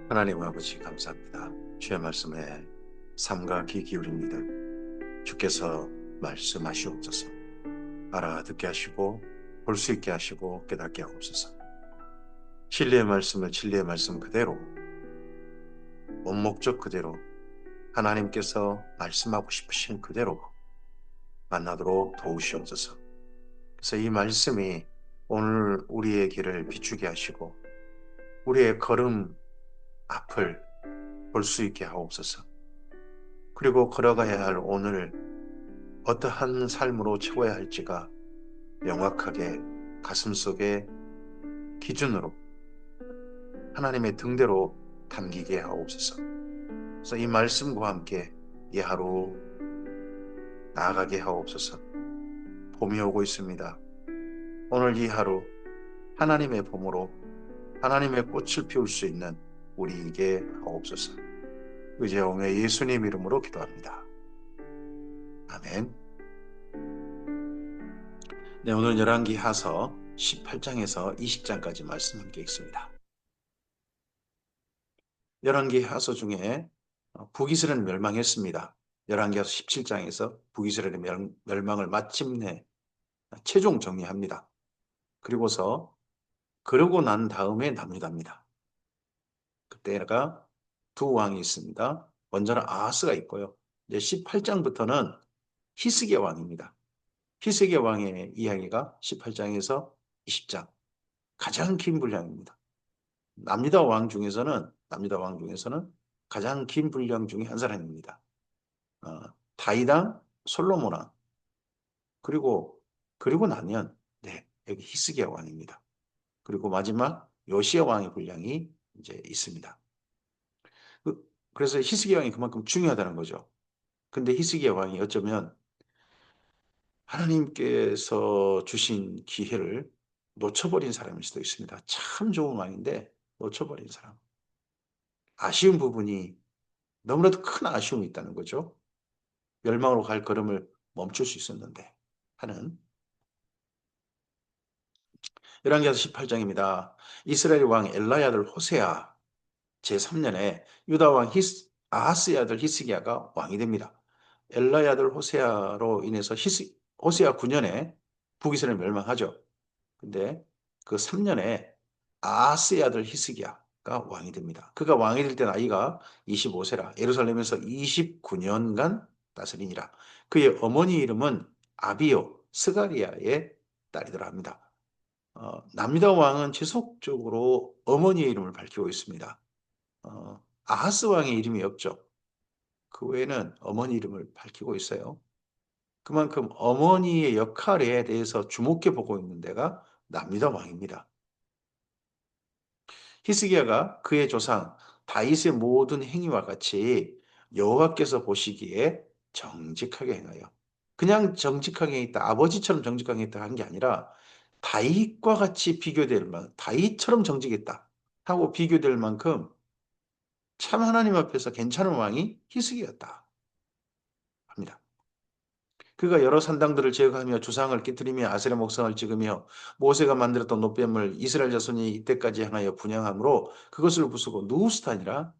하나님 아버지 감사합니다. 주의 말씀에 삼가 귀 기울입니다. 주께서 말씀하시옵소서. 알아듣게 하시고 볼 수 있게 하시고 깨닫게 하옵소서. 진리의 말씀을 진리의 말씀 그대로 본 목적 그대로 하나님께서 말씀하고 싶으신 그대로 만나도록 도우시옵소서. 그래서 이 말씀이 오늘 우리의 길을 비추게 하시고 우리의 걸음 앞을 볼 수 있게 하옵소서. 그리고 걸어가야 할 오늘 어떠한 삶으로 채워야 할지가 명확하게 가슴속에 기준으로 하나님의 등대로 담기게 하옵소서. 그래서 이 말씀과 함께 이 하루 나아가게 하옵소서. 봄이 오고 있습니다. 오늘 이 하루 하나님의 봄으로 하나님의 꽃을 피울 수 있는 우리에게 하옵소서. 의제왕의 예수님 이름으로 기도합니다. 아멘. 네, 오늘 열왕기하서 18장에서 20장까지 말씀 함께 읽습니다. 열왕기하서 중에 북이스라엘은 멸망했습니다. 열왕기하서 17장에서 북이스라엘의 멸망을 마침내 최종 정리합니다. 그리고서 그러고 난 다음에 남유다입니다. 그때가 두 왕이 있습니다. 먼저는 아하스가 있고요. 이제 18장부터는 히스기야 왕입니다. 히스기야 왕의 이야기가 18장에서 20장 가장 긴 분량입니다. 남유다 왕 중에서는 가장 긴 분량 중에 한 사람입니다. 다윗왕, 솔로몬 왕, 그리고 나면 네, 여기 히스기야 왕입니다. 그리고 마지막 요시야 왕의 분량이 이제 있습니다. 그래서 히스기야 왕이 그만큼 중요하다는 거죠. 근데 히스기야 왕이 어쩌면 하나님께서 주신 기회를 놓쳐버린 사람일 수도 있습니다. 참 좋은 왕인데 놓쳐버린 사람. 아쉬운 부분이 너무나도 큰 아쉬움이 있다는 거죠. 멸망으로 갈 걸음을 멈출 수 있었는데 하는 열왕기하서 18장입니다. 이스라엘 왕 엘라의 아들 호세아 제3년에 유다 왕 아하스의 아들 히스기야가 왕이 됩니다. 엘라의 아들 호세아로 인해서 호세아 9년에 북이스라엘 멸망하죠. 근데 그 3년에 아하스의 아들 히스기야가 왕이 됩니다. 그가 왕이 될 때 나이가 25세라 예루살렘에서 29년간 다스리니라. 그의 어머니 이름은 아비요 스가리아의 딸이더라 합니다. 남유다 왕은 지속적으로 어머니의 이름을 밝히고 있습니다. 아하스 왕의 이름이 없죠. 그 외에는 어머니 이름을 밝히고 있어요. 그만큼 어머니의 역할에 대해서 주목해 보고 있는 데가 남유다 왕입니다. 히스기야가 그의 조상 다윗의 모든 행위와 같이 여호와께서 보시기에 정직하게 행하여 그냥 정직하게 했다, 아버지처럼 정직하게 했다 한 게 아니라 다윗과 같이 비교될 만큼 다윗처럼 정직했다 하고 비교될 만큼 참 하나님 앞에서 괜찮은 왕이 히스기야였다 합니다. 그가 여러 산당들을 제거하며 주상을 깨뜨리며 아세라 목상을 찍으며 모세가 만들었던 노뱀을 이스라엘 자손이 이때까지 향하여 분향함으로 그것을 부수고 누우스탄이라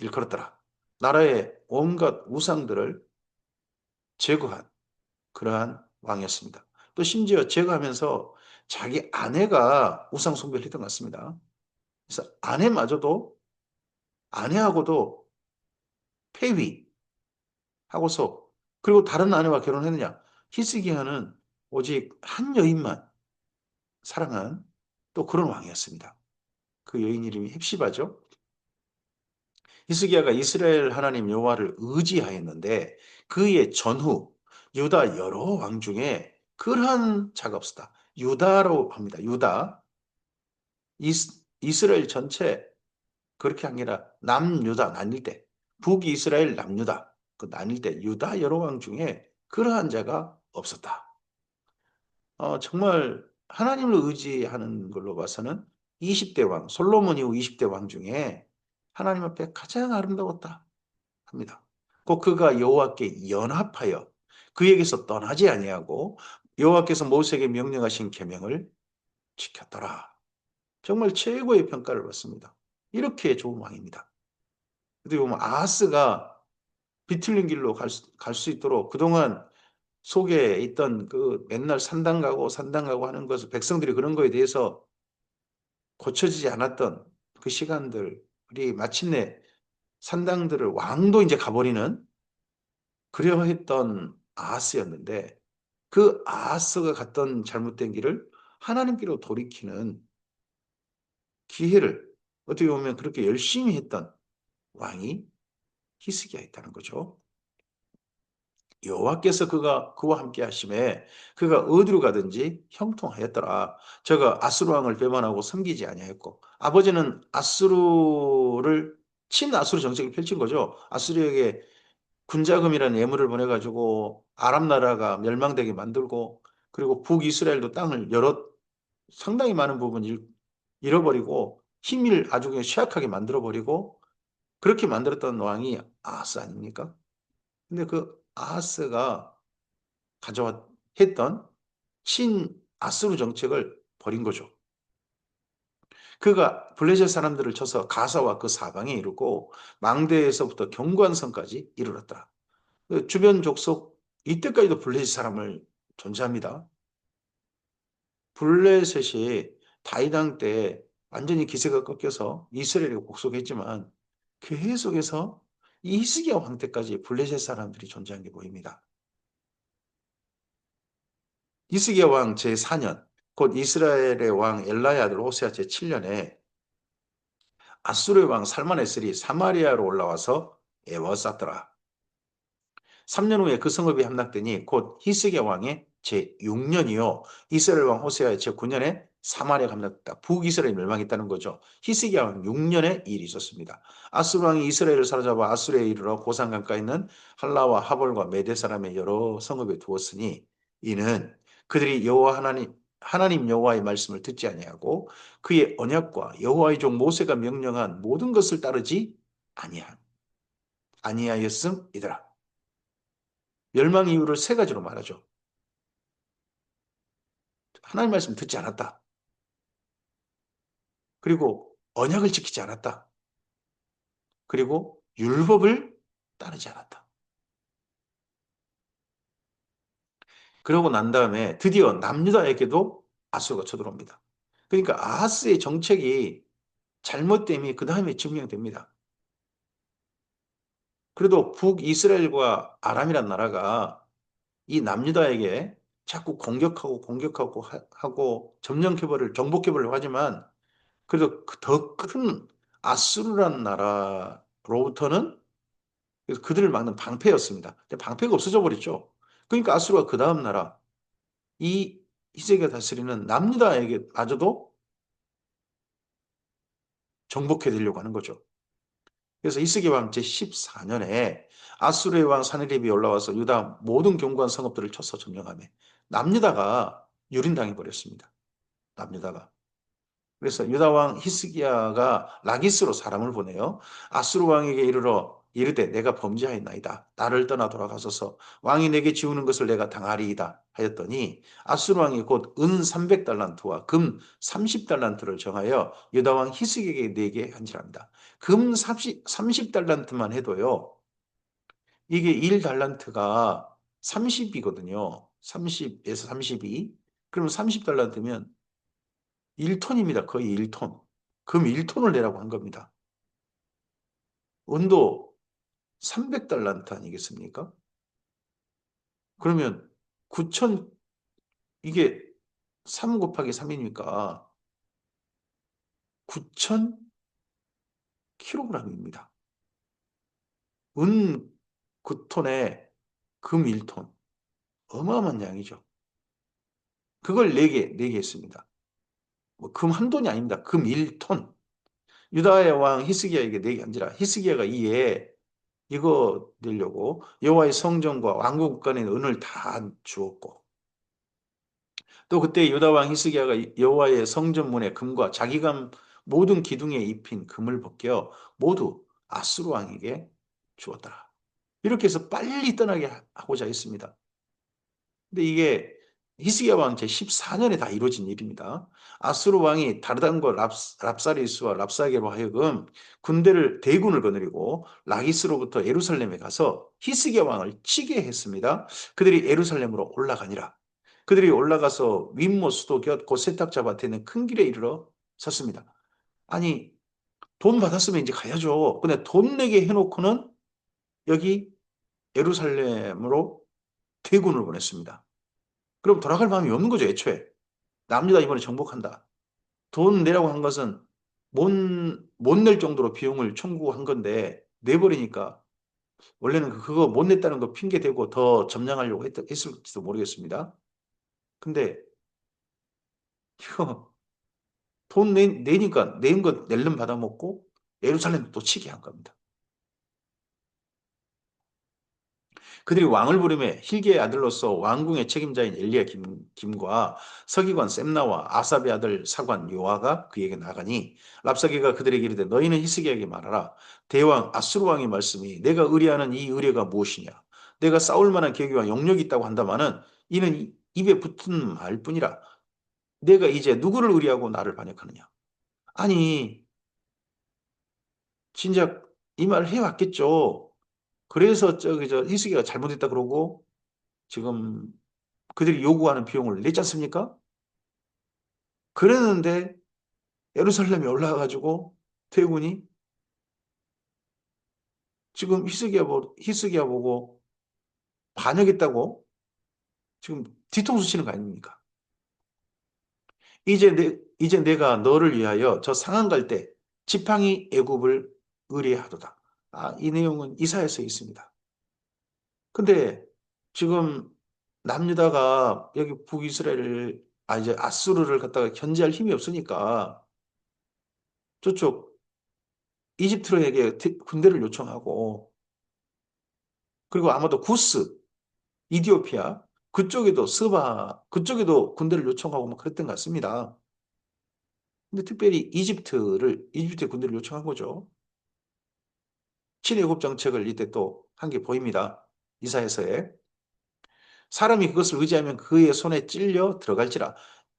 일컬었더라. 나라의 온갖 우상들을 제거한 그러한 왕이었습니다. 또 심지어 제거하면서 자기 아내가 우상 숭배를 했던 것 같습니다. 그래서 아내하고도 폐위하고서 그리고 다른 아내와 결혼했느냐? 히스기야는 오직 한 여인만 사랑한 또 그런 왕이었습니다. 그 여인 이름이 헵시바죠. 히스기야가 이스라엘 하나님 여호와를 의지하였는데 그의 전후 유다 여러 왕 중에 그러한 자가 없었다. 유다로 합니다. 유다. 이스라엘 전체 그렇게 한 게 아니라 남유다 나뉠 때 북이스라엘 남유다 그 나뉠 때 유다 여러 왕 중에 그러한 자가 없었다. 정말 하나님을 의지하는 걸로 봐서는 20대 왕, 솔로몬 이후 20대 왕 중에 하나님 앞에 가장 아름다웠다 합니다. 꼭 그가 여호와께 연합하여 그에게서 떠나지 아니하고 여호와께서 모세에게 명령하신 계명을 지켰더라. 정말 최고의 평가를 받습니다. 이렇게 좋은 왕입니다. 어떻게 보면 아하스가 비틀린 길로 갈 수 있도록 그동안 속에 있던 그 맨날 산당 가고 하는 것을 백성들이 그런 거에 대해서 고쳐지지 않았던 그 시간들이 마침내 산당들을 왕도 이제 가버리는 그러했던 아하스였는데 그 아하스가 갔던 잘못된 길을 하나님께로 돌이키는 기회를 어떻게 보면 그렇게 열심히 했던 왕이 히스기야였다는 거죠. 여호와께서 그와 함께 하심에 그가 어디로 가든지 형통하였더라. 저가 아수르 왕을 배반하고 섬기지 아니하였고 아버지는 아수르를 친아수르 정책을 펼친 거죠. 아수르에게 군자금이라는 예물을 보내가지고 아람 나라가 멸망되게 만들고 그리고 북이스라엘도 땅을 상당히 많은 부분 잃어버리고 힘을 아주 그냥 취약하게 만들어버리고 그렇게 만들었던 왕이 아하스 아닙니까? 근데 그 아하스가 했던 친아수르 정책을 벌인 거죠. 그가 블레셋 사람들을 쳐서 가사와 그 사방에 이르고 망대에서부터 경관성까지 이르렀다. 그 주변 족속 이때까지도 블레셋 사람을 존재합니다. 블레셋이 다이당 때 완전히 기세가 꺾여서 이스라엘이 복속했지만 계속해서 이 히스기야 왕 때까지 블레셋 사람들이 존재한 게 보입니다. 히스기야 왕 제4년 곧 이스라엘의 왕 엘라의 아들 호세아 제7년에 아수르의 왕 살마네셀이 사마리아로 올라와서 에워쌌더라. 3년 후에 그 성읍이 함락되니 곧 히스기야 왕의 제6년이요. 이스라엘 왕 호세아의 제9년에 사마리아가 함락됐다. 북이스라엘이 멸망했다는 거죠. 히스기야 왕 6년에 일이 있었습니다. 아수르 왕이 이스라엘을 사로잡아 아수르에 이르러 고산 강가에 있는 할라와 하볼과 메대 사람의 여러 성읍에 두었으니 이는 그들이 여호와 하나님 여호와의 말씀을 듣지 아니하고 그의 언약과 여호와의 종 모세가 명령한 모든 것을 따르지 아니하였음이더라. 멸망 이유를 세 가지로 말하죠. 하나님 말씀 듣지 않았다. 그리고 언약을 지키지 않았다. 그리고 율법을 따르지 않았다. 그러고 난 다음에 드디어 남유다에게도 아수르가 쳐들어옵니다. 그러니까 아하스의 정책이 잘못됨이 그 다음에 증명됩니다. 그래도 북이스라엘과 아람이란 나라가 이 남유다에게 자꾸 공격하고 하고 점령해버릴 정복해버리려고 하지만 그래도 더 큰 아수르란 나라로부터는 그들을 막는 방패였습니다. 근데 방패가 없어져 버렸죠. 그러니까 아수르가 그 다음 나라 이 히스기야 다스리는 남유다에게 마저도 정복해 드리려고 하는 거죠. 그래서 히스기야 왕 제14년에 아수르의 왕 사느립이 올라와서 유다 모든 견고한 성읍들을 쳐서 점령하며 남유다가 유린당해 버렸습니다. 남유다가. 그래서 유다 왕 히스기야가 라기스로 사람을 보내요. 아수르 왕에게 이르러 이르되 내가 범죄하였나이다. 나를 떠나 돌아가소서. 왕이 내게 지우는 것을 내가 당하리이다 하였더니 아수르 왕이 곧 은 300달란트와 금 30달란트를 정하여 유다 왕 히스기야에게 내게 한지랍니다. 금 30달란트만 해도요. 이게 1달란트가 30이거든요. 30에서 32. 그러면 30달란트면 1톤입니다. 거의 1톤. 금 1톤을 내라고 한 겁니다. 온도 300달란트 아니겠습니까? 그러면 9천, 이게 3 곱하기 3이니까 9천 킬로그램입니다. 은 9톤에 금 1톤. 어마어마한 양이죠. 그걸 4개 했습니다. 금 한 돈이 아닙니다. 금 1톤. 유다의 왕 히스기야에게 4개 한지라 히스기야가 이에 이거 내려고 여호와의 성전과 왕국 간의 은을 다 주었고 또 그때 유다 왕 히스기야가 여호와의 성전문의 금과 자기가 모든 기둥에 입힌 금을 벗겨 모두 아수르 왕에게 주었더라. 이렇게 해서 빨리 떠나게 하고자 했습니다. 근데 이게 히스기야 왕 제14년에 다 이루어진 일입니다. 아수르 왕이 다르단과 랍사리스와 랍사게로 하여금 대군을 거느리고 라기스로부터 예루살렘에 가서 히스기야 왕을 치게 했습니다. 그들이 예루살렘으로 올라가니라. 그들이 올라가서 윗모 수도 곁곧 세탁자 밭에 있는 큰 길에 이르러 섰습니다. 아니, 돈 받았으면 이제 가야죠. 근데 돈 내게 해놓고는 여기 예루살렘으로 대군을 보냈습니다. 그럼 돌아갈 마음이 없는 거죠, 애초에. 남유다 이번에 정복한다. 돈 내라고 한 것은 못 낼 정도로 비용을 청구한 건데 내버리니까 원래는 그거 못 냈다는 거 핑계 대고 더 점령하려고 했을지도 모르겠습니다. 근데 이거 내니까 낸 거 낼름 받아먹고 예루살렘 또 치게 한 겁니다. 그들이 왕을 부르매 힐기의 아들로서 왕궁의 책임자인 엘리야 김과 서기관 셈나와 아삽의 아들 사관 요아가 그에게 나가니 랍사게가 그들에게 이르되 너희는 히스기야에게 말하라. 대왕 아수르 왕의 말씀이 내가 의뢰하는 이 의뢰가 무엇이냐. 내가 싸울 만한 계기와 영역이 있다고 한다마는 이는 입에 붙은 말뿐이라. 내가 이제 누구를 의뢰하고 나를 반역하느냐. 아니 진작 이 말을 해왔겠죠. 그래서 저 히스기야가 잘못했다 그러고 지금 그들이 요구하는 비용을 냈지 않습니까? 그랬는데 예루살렘에 올라가가지고 대군이 지금 히스기야 보고 반역했다고 지금 뒤통수 치는 거 아닙니까? 이제 내가 너를 위하여 저 상한 갈 때 지팡이 애굽을 의뢰하도다. 아, 이 내용은 이사야서에 있습니다. 근데 지금 남유다가 여기 북이스라엘을 이제 아수르를 갖다가 견제할 힘이 없으니까 저쪽 이집트에게 군대를 요청하고 그리고 아마도 구스, 이디오피아 그쪽에도 스바 그쪽에도 군대를 요청하고 막 그랬던 것 같습니다. 근데 특별히 이집트에 군대를 요청한 거죠. 친애국 정책을 이때 또 한 게 보입니다. 이사야서에 사람이 그것을 의지하면 그의 손에 찔려 들어갈지라.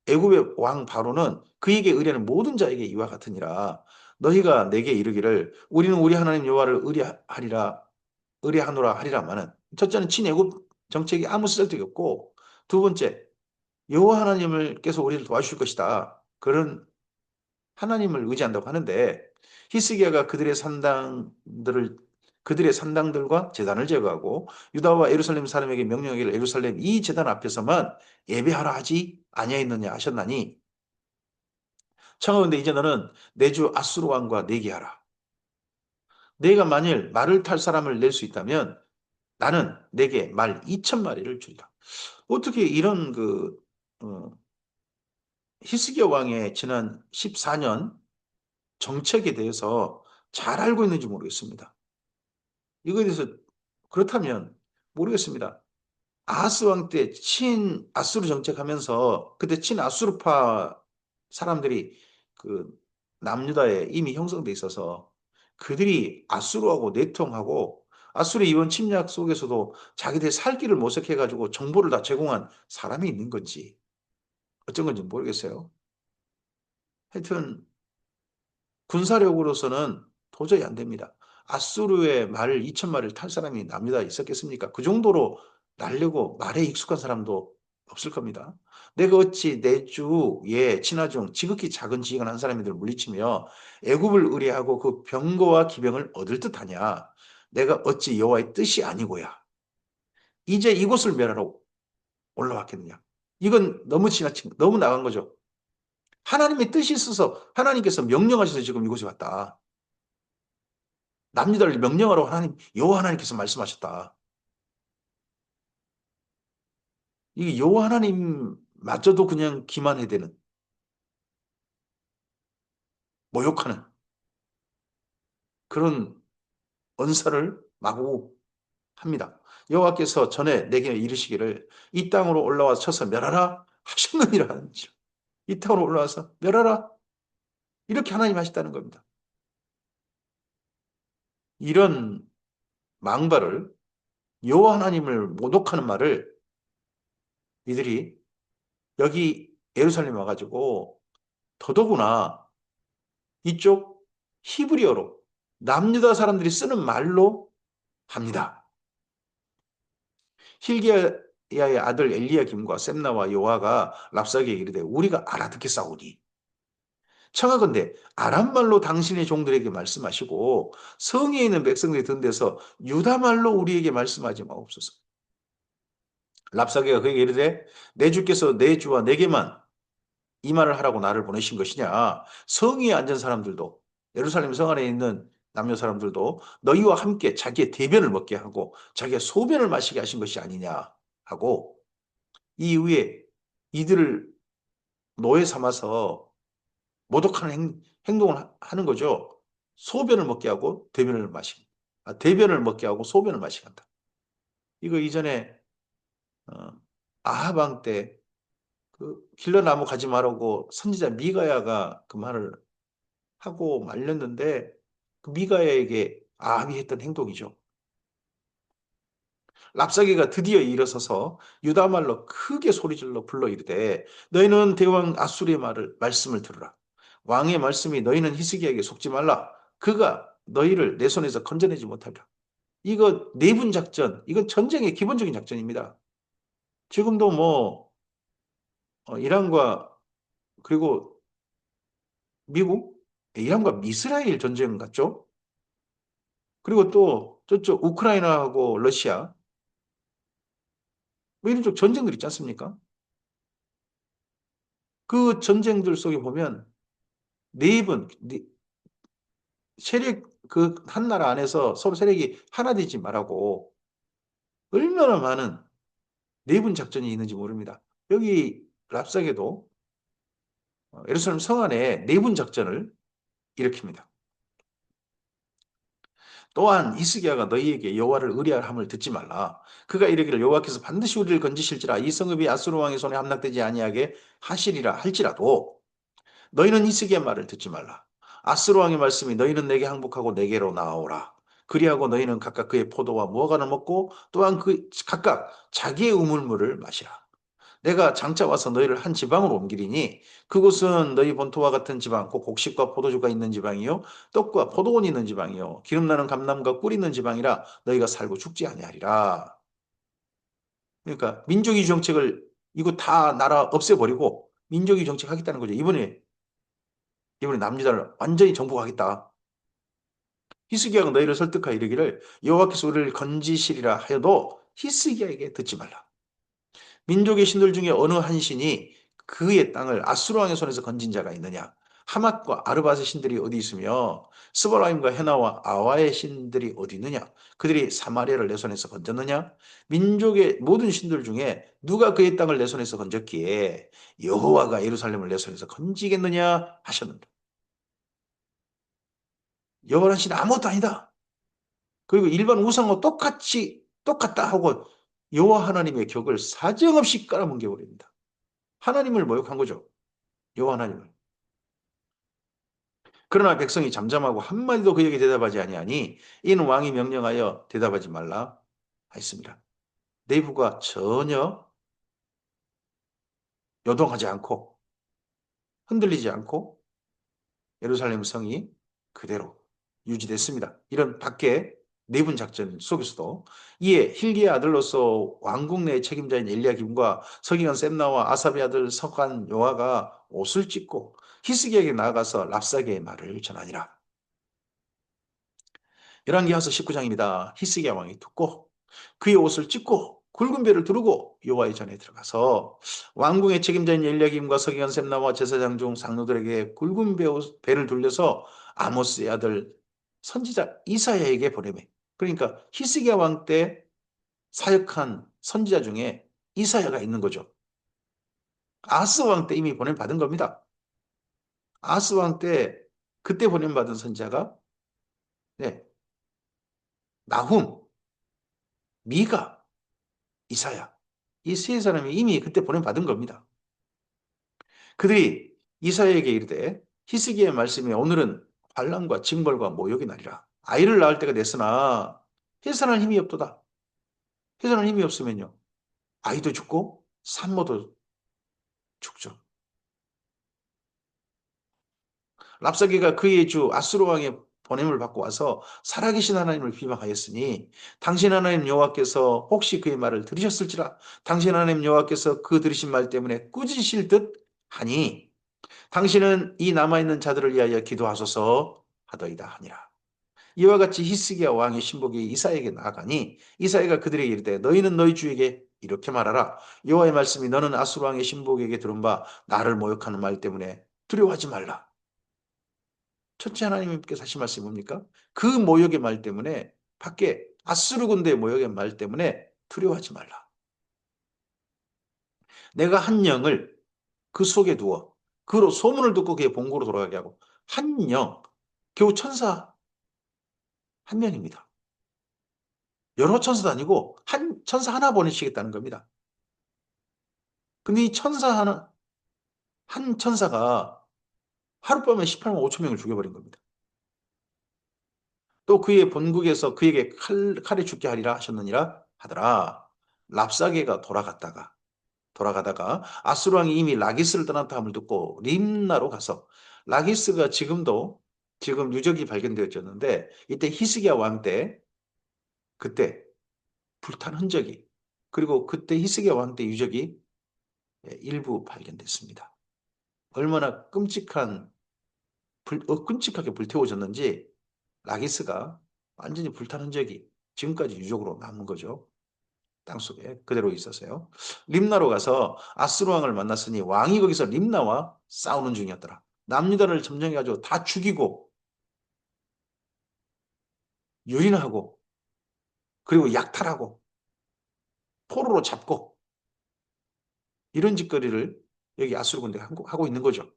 애굽의 왕 바로는 그에게 의뢰하는 모든 자에게 이와 같으니라. 너희가 내게 이르기를 우리는 우리 하나님 여호와를 의뢰하노라 하리라마는 첫째는 친애국 정책이 아무 쓰잘데기 없고 두 번째 여호와 하나님을께서 우리를 도와주실 것이다. 그런 하나님을 의지한다고 하는데 히스기야가 그들의 산당들과 제단을 제거하고 유다와 예루살렘 사람에게 명령하기를 예루살렘 이 제단 앞에서만 예배하라 하지 아니하였느냐 하셨나니 청하건대 이제 너는 내 주 아수르 왕과 내기하라. 내가 만일 말을 탈 사람을 낼 수 있다면 나는 내게 말 2,000마리를 주리라. 어떻게 이런 어, 히스기야 왕의 지난 14년 정책에 대해서 잘 알고 있는지 모르겠습니다. 이거에 대해서 그렇다면 모르겠습니다. 아하스 왕 때 친아수르 정책하면서 그때 친아수르파 사람들이 그 남유다에 이미 형성돼 있어서 그들이 아수르하고 내통하고 아수르의 이번 침략 속에서도 자기들 살 길을 모색해가지고 정보를 다 제공한 사람이 있는 건지 어쩐 건지 모르겠어요. 하여튼 군사력으로서는 도저히 안 됩니다. 아수르의 말을 2,000마리를 탈 사람이 남유다에 있었겠습니까? 그 정도로 날려고 말에 익숙한 사람도 없을 겁니다. 내가 어찌 내 주의 친하 중 지극히 작은 지휘관 한 사람들을 물리치며 애굽을 의뢰하고 그 병거와 기병을 얻을 듯하냐? 내가 어찌 여호와의 뜻이 아니고야. 이제 이곳을 멸하러 올라왔겠느냐? 이건 너무 나간 거죠. 하나님의 뜻이 있어서 하나님께서 명령하셔서 지금 이곳에 왔다. 남유다를 명령하라고 여호와 하나님께서 말씀하셨다. 이게 여호와 하나님마저도 그냥 기만해대는 모욕하는 그런 언사를 마구 합니다. 여호와께서 전에 내게 이르시기를 이 땅으로 올라와 쳐서 멸하라 하셨느니라 하는지 이 땅으로 올라와서 멸하라 이렇게 하나님 하셨다는 겁니다. 이런 망발을 여호와 하나님을 모독하는 말을 이들이 여기 예루살렘 와가지고 더더구나 이쪽 히브리어로 남유다 사람들이 쓰는 말로 합니다. 힐기야의 아들 엘리야김과 셈나와 요아가 랍사게에 이르되 우리가 알아듣겠사오니 청하건대 아람말로 당신의 종들에게 말씀하시고 성에 있는 백성들이 든 데서 유다말로 우리에게 말씀하지 마옵소서. 랍사게가 그에게 이르되 내 주께서 내 주와 내게만 이 말을 하라고 나를 보내신 것이냐. 성위에 앉은 사람들도 예루살렘 성 안에 있는 남녀 사람들도 너희와 함께 자기의 대변을 먹게 하고 자기의 소변을 마시게 하신 것이 아니냐 하고 이 이후에 이들을 노예 삼아서 모독하는 행동을 하는 거죠. 소변을 먹게 하고 대변을 마시게. 대변을 먹게 하고 소변을 마시게 한다. 이거 이전에 어, 아합 왕 때 그 길러 나무 가지 말라고 선지자 미가야가 그 말을 하고 말렸는데 그 미가야에게 아합이 했던 행동이죠. 랍사게가 드디어 일어서서 유다 말로 크게 소리질러 불러 이르되 너희는 대왕 아수리의 말씀을 들으라. 왕의 말씀이 너희는 히스기야에게 속지 말라. 그가 너희를 내 손에서 건져내지 못하리라. 이거 내분 작전, 이건 전쟁의 기본적인 작전입니다. 지금도 뭐 이란과 그리고 미국, 이란과 이스라엘 전쟁 같죠? 그리고 또 저쪽 우크라이나하고 러시아 뭐 이런 쪽 전쟁들 있지 않습니까? 그 전쟁들 속에 보면 내분 세력 그 한 나라 안에서 서로 세력이 하나 되지 말라고 얼마나 많은 내분 작전이 있는지 모릅니다. 여기 랍사게도 예루살렘 성 안에 내분 작전을 일으킵니다. 또한 히스기야가 너희에게 여호와를 의뢰함을 듣지 말라. 그가 이르기를 여호와께서 반드시 우리를 건지실지라 이 성읍이 아수르 왕의 손에 함락되지 아니하게 하시리라 할지라도 너희는 히스기야 말을 듣지 말라. 아스로 왕의 말씀이 너희는 내게 항복하고 내게로 나아오라. 그리하고 너희는 각각 그의 포도와 무화과를 먹고 또한 그 각각 자기의 우물물을 마시라. 내가 장차 와서 너희를 한 지방으로 옮기리니 그곳은 너희 본토와 같은 지방, 곧 곡식과 포도주가 있는 지방이요, 떡과 포도원이 있는 지방이요, 기름나는 감람과 꿀 있는 지방이라 너희가 살고 죽지 아니하리라. 그러니까 민족이 정책을 이거 다 나라 없애버리고 민족이 정책 하겠다는 거죠. 이번에 남유다를 완전히 정복하겠다. 히스기야가 너희를 설득하여 이르기를 여호와께서 우리를 건지시리라 하여도 히스기야에게 듣지 말라. 민족의 신들 중에 어느 한 신이 그의 땅을 아수르 왕의 손에서 건진 자가 있느냐? 하맛과 아르밧의 신들이 어디 있으며 스바라임과 헤나와 아와의 신들이 어디 있느냐? 그들이 사마리아를 내 손에서 건졌느냐? 민족의 모든 신들 중에 누가 그의 땅을 내 손에서 건졌기에 여호와가 예루살렘을 내 손에서 건지겠느냐 하셨는데 여호와는 신 아무것도 아니다. 그리고 일반 우상과 똑같다 하고 여호와 하나님의 격을 사정없이 깔아뭉개 버립니다. 하나님을 모욕한 거죠. 여호와 하나님을. 그러나 백성이 잠잠하고 한마디도 그에게 대답하지 아니하니 이는 왕이 명령하여 대답하지 말라 하였습니다. 내부가 전혀 요동하지 않고 흔들리지 않고 예루살렘 성이 그대로 유지됐습니다. 이런 밖에 내분 작전 속에서도 이에 힐기의 아들로서 왕국 내 책임자인 엘리야김과 서기관 셈나와 아삽의 아들 서관 요아가 옷을 찢고 히스기야에게 나아가서 랍사게의 말을 전하니라. 열왕기하서 19장입니다. 히스기야 왕이 듣고 그의 옷을 찢고 굵은 배를 두르고 여호와의 전에 들어가서 왕궁의 책임자인 엘리야김과 서기관 셈나와 제사장 중 상노들에게 굵은 배를 돌려서 아모스의 아들 선지자 이사야에게 보내매. 그러니까 히스기야 왕 때 사역한 선지자 중에 이사야가 있는 거죠. 아스 왕 때 이미 보냄 받은 겁니다. 아스 왕 때 그때 보냄 받은 선지자가 네, 나훔, 미가, 이사야. 이 세 사람이 이미 그때 보냄 받은 겁니다. 그들이 이사야에게 이르되 히스기야의 말씀이 오늘은 환난과 징벌과 모욕이 나리라. 아이를 낳을 때가 됐으나 해산할 힘이 없도다. 해산할 힘이 없으면요. 아이도 죽고 산모도 죽죠. 랍사게가 그의 주 아수르 왕의 보냄을 받고 와서 살아계신 하나님을 비방하였으니 당신 하나님 여호와께서 혹시 그의 말을 들으셨을지라. 당신 하나님 여호와께서 그 들으신 말 때문에 꾸짖으실 듯 하니 당신은 이 남아있는 자들을 위하여 기도하소서 하더이다 하니라. 이와 같이 히스기야 왕의 신복이 이사에게 나아가니 이사야가 그들에게 이르되 너희는 너희 주에게 이렇게 말하라. 여호와의 말씀이 너는 아수르 왕의 신복에게 들은 바 나를 모욕하는 말 때문에 두려워하지 말라. 첫째 하나님께서 하신 말씀이 뭡니까? 그 모욕의 말 때문에 밖에 아수르 군대의 모욕의 말 때문에 두려워하지 말라. 내가 한 영을 그 속에 두어 그로 소문을 듣고 그의 본고로 돌아가게 하고 한 영, 겨우 천사 한 명입니다. 여러 천사도 아니고 한 천사 하나 보내시겠다는 겁니다. 근데 이 천사 하나, 한 천사가 하룻밤에 18만 5천 명을 죽여버린 겁니다. 또 그의 본국에서 그에게 칼에 죽게 하리라 하셨느니라 하더라. 랍사게가 돌아가다가 아수르 왕이 이미 라기스를 떠났다 함을 듣고 림나로 가서 라기스가 지금 유적이 발견되었는데 이때 히스기야 왕 때 그때 불탄 흔적이 그리고 그때 히스기야 왕 때 유적이 일부 발견됐습니다. 얼마나 끔찍하게 불태워졌는지 라기스가 완전히 불탄 흔적이 지금까지 유적으로 남은 거죠. 땅속에 그대로 있었어요. 림나로 가서 아스루 왕을 만났으니 왕이 거기서 림나와 싸우는 중이었더라. 남유다를 점령해가지고 다 죽이고 유린하고 그리고 약탈하고 포로로 잡고 이런 짓거리를 여기 아수르 군대가 하고 있는 거죠.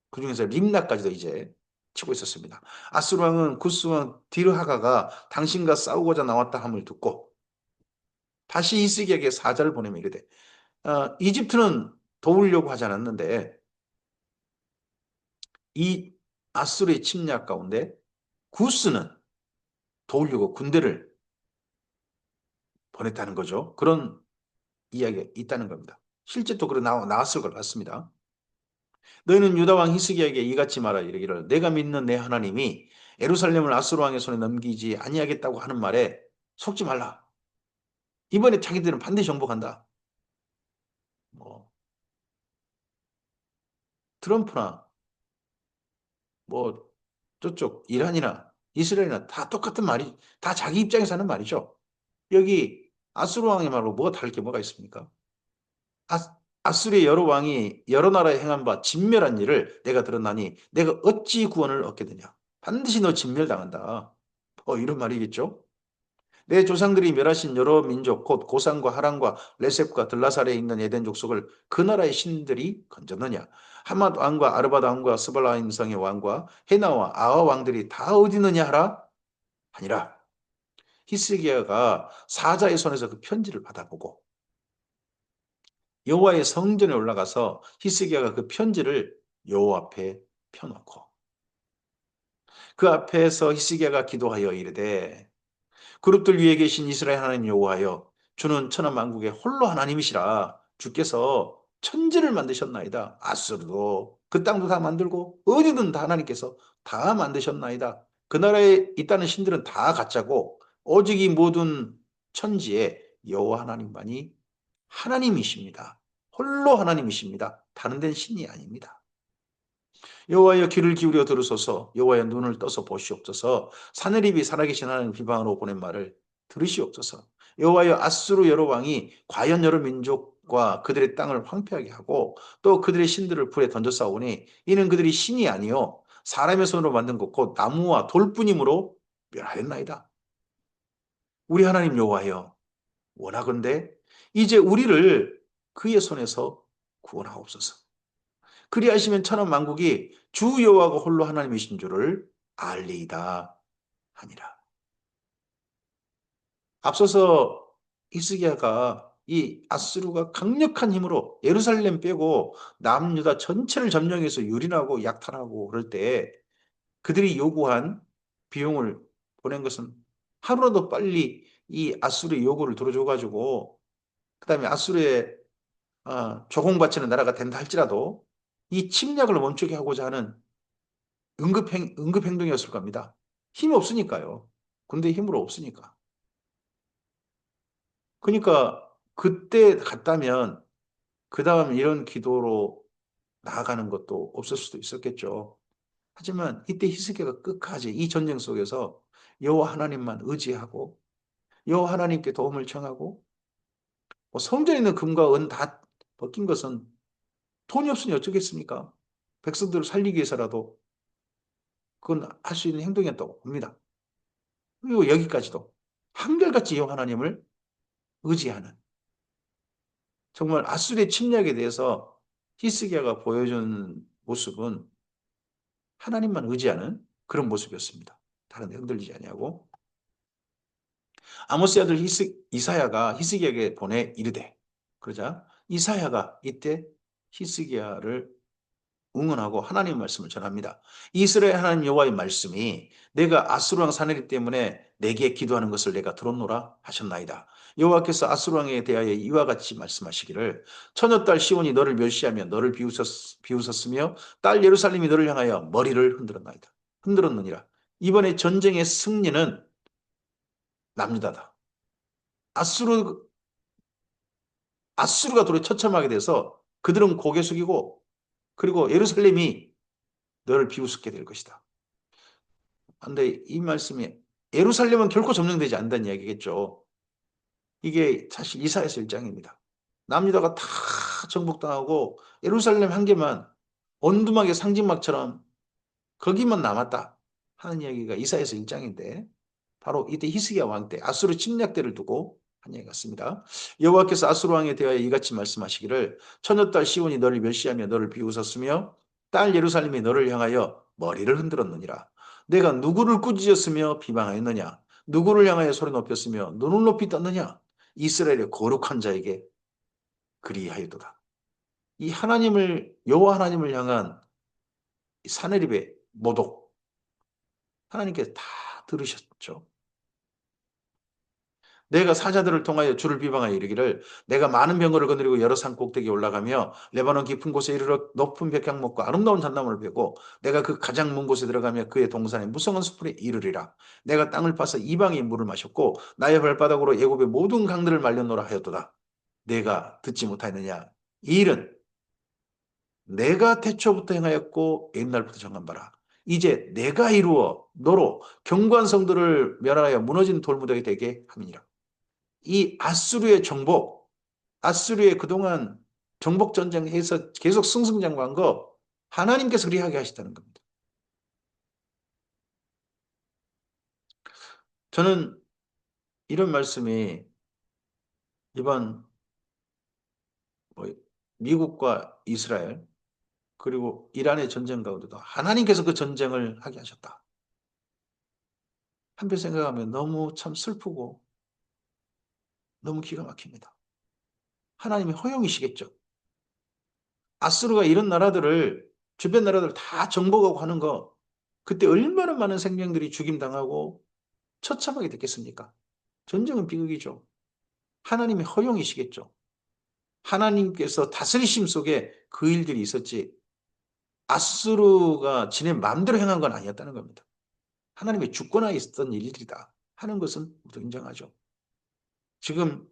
그중에서 림나까지도 이제 치고 있었습니다. 아수르 왕은 구스 왕 디르하가가 당신과 싸우고자 나왔다 함을 듣고 다시 히스기야에게 사자를 보내며 이르되 이집트는 도우려고 하지 않았는데 이 아수르의 침략 가운데 구스는 도우려고 군대를 보냈다는 거죠. 그런 이야기가 있다는 겁니다. 실제 또 그래 나왔을 것 같습니다. 너희는 유다 왕 히스기야에게 이같이 말하 이르기를 내가 믿는 내 하나님이 예루살렘을 아수르 왕의 손에 넘기지 아니하겠다고 하는 말에 속지 말라. 이번에 자기들은 반드시 정복한다. 뭐 트럼프나 뭐 저쪽 이란이나 이스라엘이나 다 똑같은 말이 다 자기 입장에서 하는 말이죠. 여기 아수르 왕의 말로 뭐가 다를 게 뭐가 있습니까? 아, 아수르의 여러 왕이 여러 나라에 행한 바 진멸한 일을 내가 들었나니 내가 어찌 구원을 얻게 되냐? 반드시 너 진멸당한다. 이런 말이겠죠. 내 조상들이 멸하신 여러 민족 곧 고산과 하란과 레셉과 들라살에 있는 에덴 족속을 그 나라의 신들이 건졌느냐? 하맛 왕과 아르바드 왕과 스발라임 성의 왕과 헤나와 아와 왕들이 다 어디 있느냐 하라? 아니라 히스기야가 사자의 손에서 그 편지를 받아보고 여호와의 성전에 올라가서 히스기야가 그 편지를 여호와 앞에 펴놓고 그 앞에서 히스기야가 기도하여 이르되 그룹들 위에 계신 이스라엘 하나님 여호와여 주는 천하 만국의 홀로 하나님이시라 주께서 천지를 만드셨나이다. 아수르도 그 땅도 다 만들고 어디든 다 하나님께서 다 만드셨나이다. 그 나라에 있다는 신들은 다 가짜고 오직 이 모든 천지에 여호와 하나님만이 하나님이십니다. 홀로 하나님이십니다. 다른 데는 신이 아닙니다. 여호와여 귀를 기울여 들으소서. 여호와여 눈을 떠서 보시옵소서. 사내립이 살아계신 하나님 비방으로 보낸 말을 들으시옵소서. 여호와여 아수르 여러 왕이 과연 여러 민족과 그들의 땅을 황폐하게 하고 또 그들의 신들을 불에 던져 싸우니 이는 그들이 신이 아니요 사람의 손으로 만든 것 곧 나무와 돌뿐이므로 멸하였나이다. 우리 하나님 여호와여 원하건대 이제 우리를 그의 손에서 구원하옵소서. 그리하시면 천하 만국이 주 여호와가 홀로 하나님이신 줄을 알리이다 하니라. 앞서서 히스기야가 이 아수르가 강력한 힘으로 예루살렘 빼고 남유다 전체를 점령해서 유린하고 약탈하고 그럴 때 그들이 요구한 비용을 보낸 것은 하루라도 빨리 이 아수르의 요구를 들어줘 가지고 그다음에 아수르의 조공바치는 나라가 된다 할지라도 이 침략을 멈추게 하고자 하는 응급행동이었을 겁니다. 힘이 없으니까요. 군대 힘으로 없으니까. 그러니까 그때 갔다면 그 다음 이런 기도로 나아가는 것도 없을 수도 있었겠죠. 하지만 이때 히스기야가 끝까지 이 전쟁 속에서 여호와 하나님만 의지하고 여호와 하나님께 도움을 청하고 성전에 있는 금과 은 다 벗긴 것은 돈이 없으니 어쩌겠습니까? 백성들을 살리기 위해서라도 그건 할 수 있는 행동이었다고 봅니다. 그리고 여기까지도 한결같이 여호와 하나님을 의지하는 정말 아수리의 침략에 대해서 히스기야가 보여준 모습은 하나님만 의지하는 그런 모습이었습니다. 다른 데 흔들리지 아니하고 아모스의 아들 이사야가 히스기야에게 보내 이르되 그러자 이사야가 이때 히스기야를 응원하고 하나님의 말씀을 전합니다. 이스라엘 하나님 여호와의 말씀이 내가 아수르 왕 사내립 때문에 내게 기도하는 것을 내가 들었노라 하셨나이다. 여호와께서 아수르 왕에 대하여 이와 같이 말씀하시기를 처녀딸 시온이 너를 멸시하며 너를 비웃었으며 딸 예루살렘이 너를 향하여 머리를 흔들었나이다. 흔들었느니라. 이번에 전쟁의 승리는 남유다다. 아수르 아수르가 도리 처참하게 돼서 그들은 고개 숙이고 그리고 예루살렘이 너를 비웃게 될 것이다. 근데 이 말씀이 예루살렘은 결코 점령되지 않는다는 이야기겠죠. 이게 사실 이사야서 1장입니다. 남유다가 다 정복당하고 예루살렘 한 개만 원두막의 상징막처럼 거기만 남았다 하는 이야기가 이사야서 1장인데 바로 이때 히스기야 왕 때 아수르 침략 때를 두고 한 얘기 같습니다. 여호와께서 아수르 왕에 대하여 이같이 말씀하시기를 처녀딸 시온이 너를 멸시하며 너를 비웃었으며 딸 예루살렘이 너를 향하여 머리를 흔들었느니라. 내가 누구를 꾸짖었으며 비방하였느냐? 누구를 향하여 소리 높였으며 눈을 높이 떴느냐? 이스라엘의 거룩한 자에게 그리하였도다. 이 하나님을 여호와 하나님을 향한 사내립의 모독 하나님께서 다 들으셨죠. 내가 사자들을 통하여 주를 비방하여 이르기를 내가 많은 병거를 거느리고 여러 산 꼭대기에 올라가며 레바논 깊은 곳에 이르러 높은 백향목과 아름다운 잣나무를 베고 내가 그 가장 먼 곳에 들어가며 그의 동산에 무성한 숲에 이르리라. 내가 땅을 파서 이방의 물을 마셨고 나의 발바닥으로 애굽의 모든 강들을 말렸노라 하였도다. 내가 듣지 못하였느냐? 이 일은 내가 태초부터 행하였고 옛날부터 정한 바라. 이제 내가 이루어 너로 견고한 성들을 멸하여 무너진 돌무더기 되게 함이니라. 이 아수르의 정복, 아수르의 그동안 정복 전쟁에서 계속 승승장구한 거 하나님께서 그리하게 하시다는 겁니다. 저는 이런 말씀이 이번 뭐 미국과 이스라엘 그리고 이란의 전쟁 가운데도 하나님께서 그 전쟁을 하게 하셨다. 한편 생각하면 너무 참 슬프고 너무 기가 막힙니다. 하나님이 허용이시겠죠. 아수르가 이런 나라들을 주변 나라들 다 정복하고 하는 거 그때 얼마나 많은 생명들이 죽임당하고 처참하게 됐겠습니까? 전쟁은 비극이죠. 하나님의 허용이시겠죠. 하나님께서 다스리심 속에 그 일들이 있었지 아수르가 지네 마음대로 행한 건 아니었다는 겁니다. 하나님의 주권하에 있었던 일들이다 하는 것은 모두 인정하죠. 지금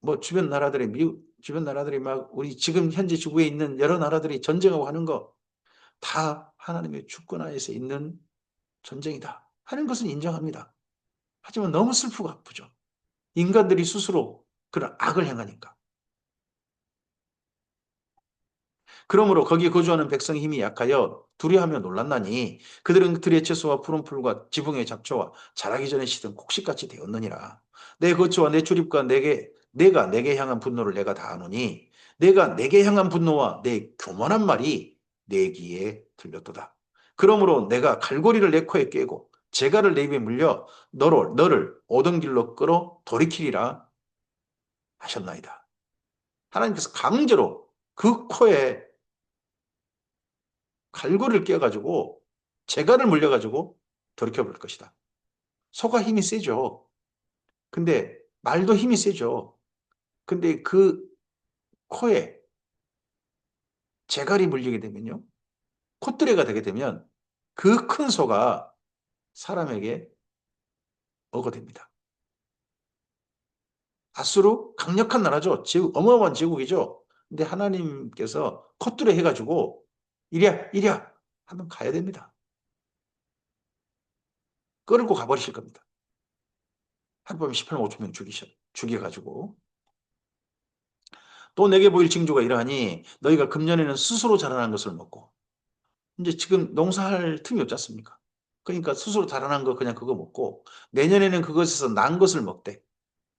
뭐 주변 나라들이 미국 주변 나라들이 막 우리 지금 현재 지구에 있는 여러 나라들이 전쟁하고 하는 거 다 하나님의 주권하에서 있는 전쟁이다 하는 것은 인정합니다. 하지만 너무 슬프고 아프죠. 인간들이 스스로 그런 악을 행하니까. 그러므로 거기에 거주하는 백성의 힘이 약하여 두려워하며 놀랐나니 그들은 들의 채소와 푸른 풀과 지붕의 잡초와 자라기 전에 시든 곡식같이 되었느니라. 내 거처와 내 출입과 내가 내게 향한 분노를 내가 다 아노니 내가 내게 향한 분노와 내 교만한 말이 내 귀에 들렸도다. 그러므로 내가 갈고리를 내 코에 꿰고 재갈을 내 입에 물려 너를 오던 길로 끌어 돌이키리라 하셨나이다. 하나님께서 강제로 그 코에 갈고리를 끼워가지고 재갈을 물려가지고 돌이켜볼 것이다. 소가 힘이 세죠. 근데 말도 힘이 세죠. 근데 그 코에 재갈이 물리게 되면요. 콧뚜레가 되게 되면 그 큰 소가 사람에게 어거됩니다. 아수르 강력한 나라죠. 어마어마한 제국이죠. 근데 하나님께서 콧뚜레 해가지고 이리야 이리야 하면 가야 됩니다. 끌고 가버리실 겁니다. 하룻밤에 18만 5천 명 죽여가지고. 또 내게 보일 징조가 이러하니 너희가 금년에는 스스로 자라난 것을 먹고 이제 지금 농사할 틈이 없지 않습니까? 그러니까 스스로 자라난 거 그냥 그거 먹고 내년에는 그것에서 난 것을 먹되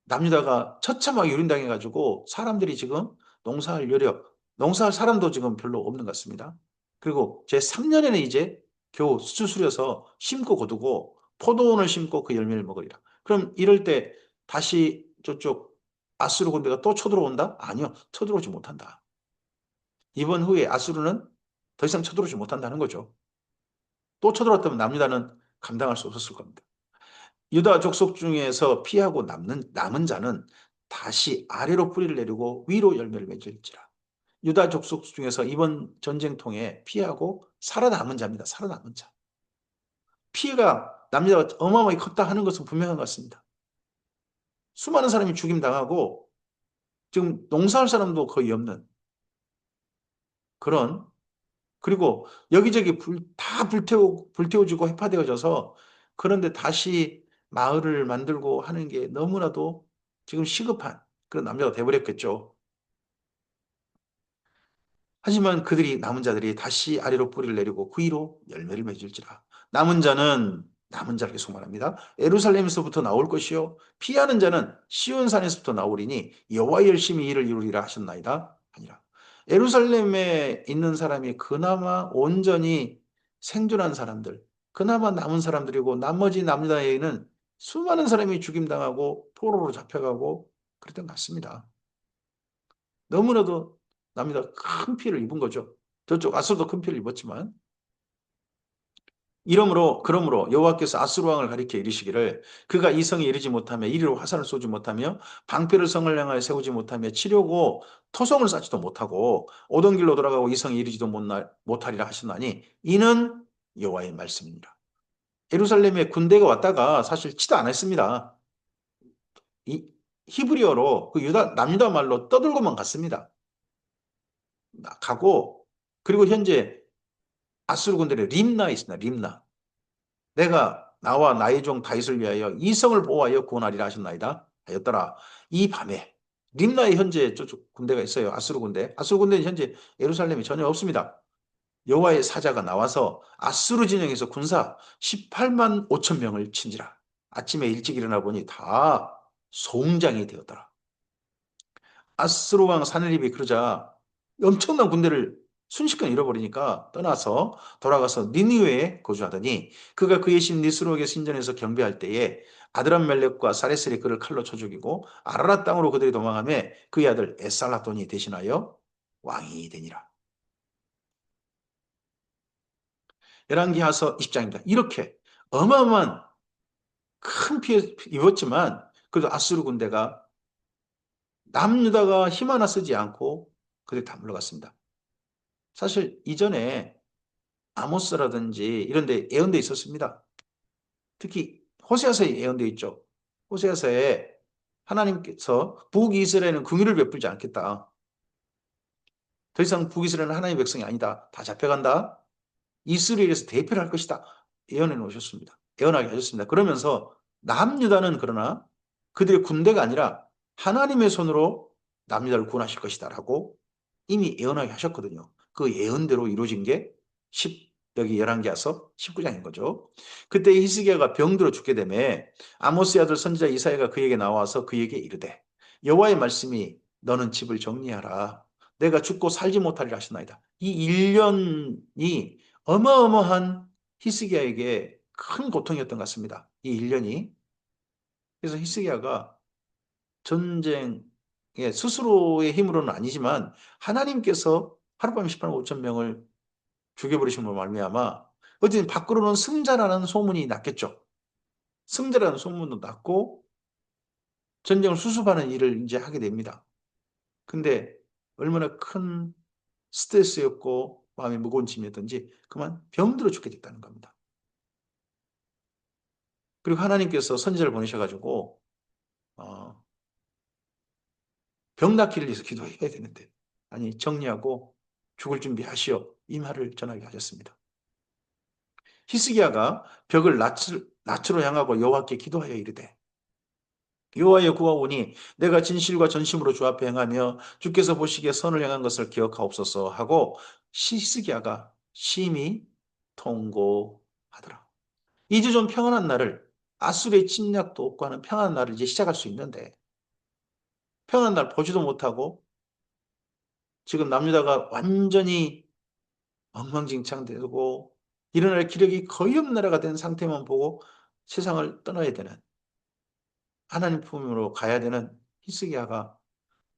남유다가 처참하게 유린당해가지고 사람들이 지금 농사할 여력, 농사할 사람도 지금 별로 없는 것 같습니다. 그리고 제 3년에는 이제 겨우 수술해서 심고 거두고 포도원을 심고 그 열매를 먹으리라. 그럼 이럴 때 다시 저쪽 아수르 군대가 또 쳐들어온다? 아니요. 쳐들어오지 못한다. 이번 후에 아수르는 더 이상 쳐들어오지 못한다는 거죠. 또 쳐들어왔다면 남유다는 감당할 수 없었을 겁니다. 유다 족속 중에서 피하고 남은 자는 다시 아래로 뿌리를 내리고 위로 열매를 맺을지라. 유다 족속 중에서 이번 전쟁통에 피하고 살아남은 자입니다. 살아남은 자. 피해가 남유다가 어마어마하게 컸다 하는 것은 분명한 것 같습니다. 수많은 사람이 죽임당하고 지금 농사할 사람도 거의 없는 그런, 그리고 여기저기 다 불태워지고 해파되어져서 그런데 다시 마을을 만들고 하는 게 너무나도 지금 시급한 그런 남자가 돼버렸겠죠. 하지만 남은 자들이 다시 아래로 뿌리를 내리고 그 위로 열매를 맺을지라. 남은 자를 계속 말합니다. 예루살렘에서부터 나올 것이요 피하는 자는 시온산에서부터 나오리니 여호와의 열심히 이를 이루리라 하셨나이다. 아니라 예루살렘에 있는 사람이 그나마 온전히 생존한 사람들, 그나마 남은 사람들이고 나머지 남유다에는 수많은 사람이 죽임당하고 포로로 잡혀가고 그랬던 것 같습니다. 너무나도 남유다 큰 피해를 입은 거죠. 저쪽 아수르도 큰 피해를 입었지만 그러므로 여호와께서 아수르 왕을 가리켜 이르시기를 그가 이 성에 이르지 못하며 이리로 화살을 쏘지 못하며 방패를 성을 향하여 세우지 못하며 치려고 토성을 쌓지도 못하고 오던 길로 돌아가고 이 성에 이르지도 못하리라 하셨나니 이는 여호와의 말씀입니다. 예루살렘에 군대가 왔다가 사실 치도 안 했습니다. 이 히브리어로 그 남유다 말로 떠들고만 갔습니다. 가고 그리고 현재 아수르 군대는 림나에 있습니다. 림나. 내가 나와 나의 종 다윗을 위하여 이 성을 보호하여 구원하리라 하셨나이다 하였더라. 이 밤에 림나에 현재 저쪽 군대가 있어요. 아수르 군대. 아수르 군대는 현재 예루살렘이 전혀 없습니다. 여호와의 사자가 나와서 아수르 진영에서 군사 18만 5천 명을 친지라. 아침에 일찍 일어나 보니 다 소웅장이 되었더라. 아스로 왕 사내립이 그러자 엄청난 군대를 순식간에 잃어버리니까 떠나서 돌아가서 니느웨에 거주하더니 그가 그의 신 니스록의 신전에서 경배할 때에 아드람멜렉과 사레셀이 그를 칼로 쳐 죽이고 아라랏 땅으로 그들이 도망하며 그의 아들 에살라돈이 대신하여 왕이 되니라. 열왕기하서 20장입니다. 이렇게 어마어마한 큰 피해 입었지만 그래도 아수르 군대가 남유다가 힘 하나 쓰지 않고 그들 다 물러갔습니다. 사실 이전에 아모스라든지 이런 데 예언돼 있었습니다. 특히 호세아서에 예언돼 있죠. 호세아서에 하나님께서 북이스라엘은 긍휼을 베풀지 않겠다. 더 이상 북이스라엘은 하나님의 백성이 아니다. 다 잡혀간다. 이스라엘에서 대표를 할 것이다. 예언해 놓으셨습니다. 예언하게 하셨습니다. 그러면서 남유다는 그러나 그들의 군대가 아니라 하나님의 손으로 남유다를 구원하실 것이다라고 이미 예언하게 하셨거든요. 그 예언대로 이루어진 게 여기 11개에서 19장인 거죠. 그때 히스기야가 병들어 죽게 되매 아모스의 아들 선지자 이사야가 그에게 나와서 그에게 이르되 여호와의 말씀이 너는 집을 정리하라. 내가 죽고 살지 못하리라 하셨나이다. 이 1년이 어마어마한 히스기야에게 큰 고통이었던 것 같습니다. 이 1년이. 그래서 히스기야가 전쟁에 스스로의 힘으로는 아니지만 하나님께서 하룻밤에 18만 5천 명을 죽여버리심으로 말미암아 어쨌든 밖으로는 승자라는 소문이 났겠죠. 승자라는 소문도 났고 전쟁을 수습하는 일을 이제 하게 됩니다. 근데 얼마나 큰 스트레스였고 마음이 무거운 짐이었던지 그만 병들어 죽게 됐다는 겁니다. 그리고 하나님께서 선지자를 보내셔가지고 어, 병 낫기를 위해서 기도해야 되는데 아니 정리하고 죽을 준비하시오 이 말을 전하게 하셨습니다. 히스기야가 벽을 낯으로 향하고 여호와께 기도하여 이르되 여호와여 구하오니 내가 진실과 전심으로 주 앞에 행하며 주께서 보시기에 선을 행한 것을 기억하옵소서 하고 히스기야가 심히 통고하더라. 이제 좀 평안한 날을 아수르의 침략도 없고 하는 평안한 날을 이제 시작할 수 있는데 평안한 날 보지도 못하고 지금 남유다가 완전히 엉망진창되고 일어날 기력이 거의 없는 나라가 된 상태만 보고 세상을 떠나야 되는 하나님 품으로 가야 되는 히스기야가